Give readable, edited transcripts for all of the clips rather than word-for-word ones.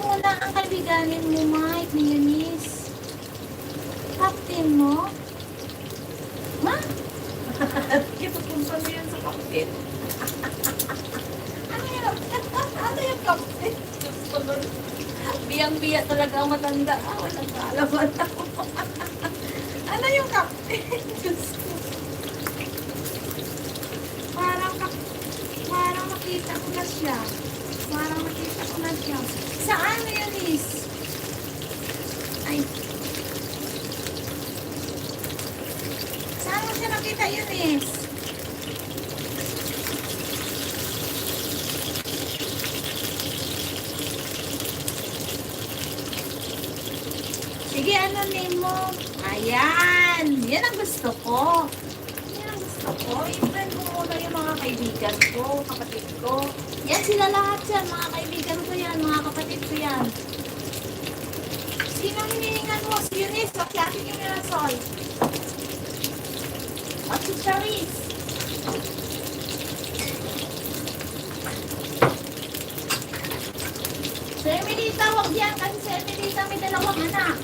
muna ang kaibiganin mo, Mike, ni Eunice. Captain mo? Ma? Itupunta mo yan sa kapit. Ano yun? Ano yung captain? Gusto nun. Biyang-biya talaga ang matanda. Walang kaalaman ako. Ano yung captain? Diyos ko. Parang makita ko na siya. Saan na yun, Is? Ay. Saan mo siya nakita yun, Is? Sige, ano name mo? Ayan! Yan ang gusto ko. I-friend ko muna yung mga kaibigan ko, kapatid ko. Yan sila lahat yan, mga kaibigan ko yan, mga kapatid ko yan. Sino hinihingan mo? Si Eunice, o klase yung Mirasol? O si Charisse? Si Emelita, huwag yan, kasi si Emelita may dalawang anak.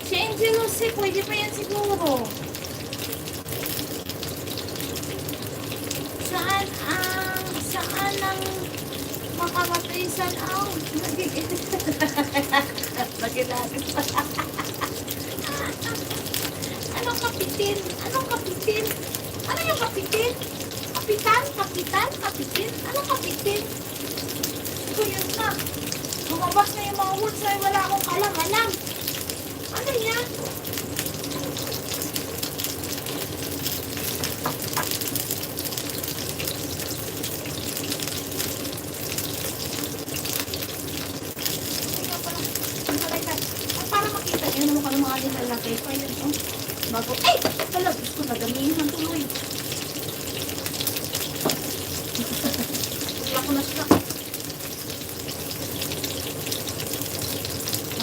Si Angel Jose, pwede pa yan siguro. Saan ang makamatay sa Nagilagin pa. Anong kapitin? Ano yung kapitin? Kapitin? Anong kapitin? Ito yun na. Lumabas na yung mga words na wala akong alam. Ano yan? Nilalagay ko yun, oh. Bago, ay! Talagos ko, nagamihan tuloy. Kaya ko na siya.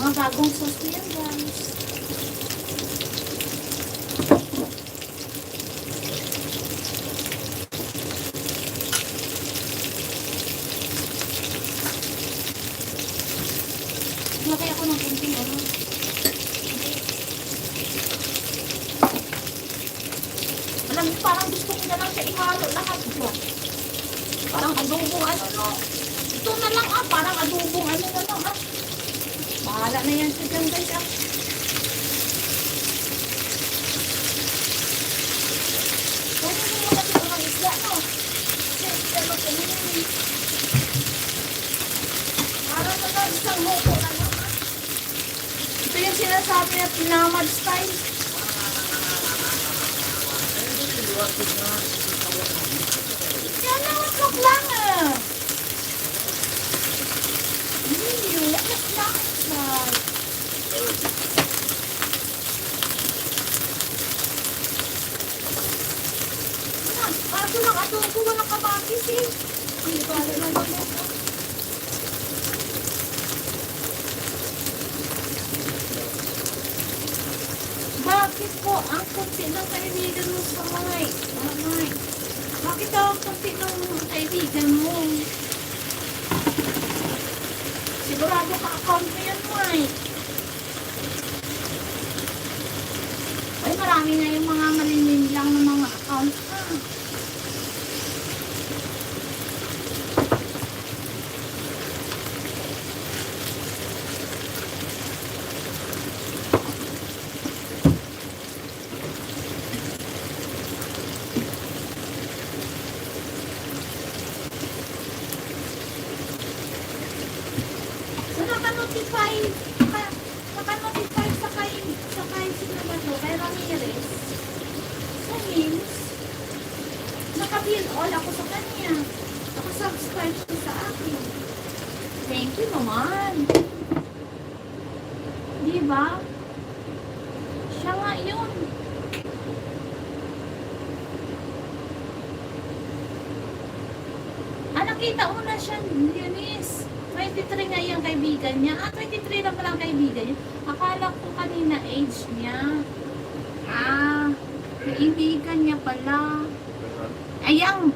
Mga bagong sauce yan, guys. Lagay ako ng kunting, ano. Parang gusto ko na lang siya ihalo lahat dyan. Parang adobong ano no. Ito na lang parang adobong ano na lang Bahala na yan siya dyan guys Kaya mo muna dito ng isla no. Kasi magkainin. Parang na lang isang moko na lang Ito yung sinasabi na pinamad style. Yan na, watlok lang watlok lang Kaso lang adobo, walang kamatis Hindi ko alam lang ako. Bakit po ang kunti ng kaibigan mo sa Mike? Bakit daw ang kunti ng kaibigan mo? Sigurado ka account mo yan, Mike. Ay, marami na yung mga malinin lang ng mga accounts Naka-notify sa kay sino ba to? Kay Ramirez. Sa Hills. Naka-bill all ako sa kanya. Naka-subscribe siya sa akin. Thank you naman. Diba? Siya nga yun. Nakita mo na siya, Eunice. 23 nga yung kaibigan niya. 23 lang palang kaibigan niya. Akala ko kanina age niya. Kaibigan niya pala. Ayang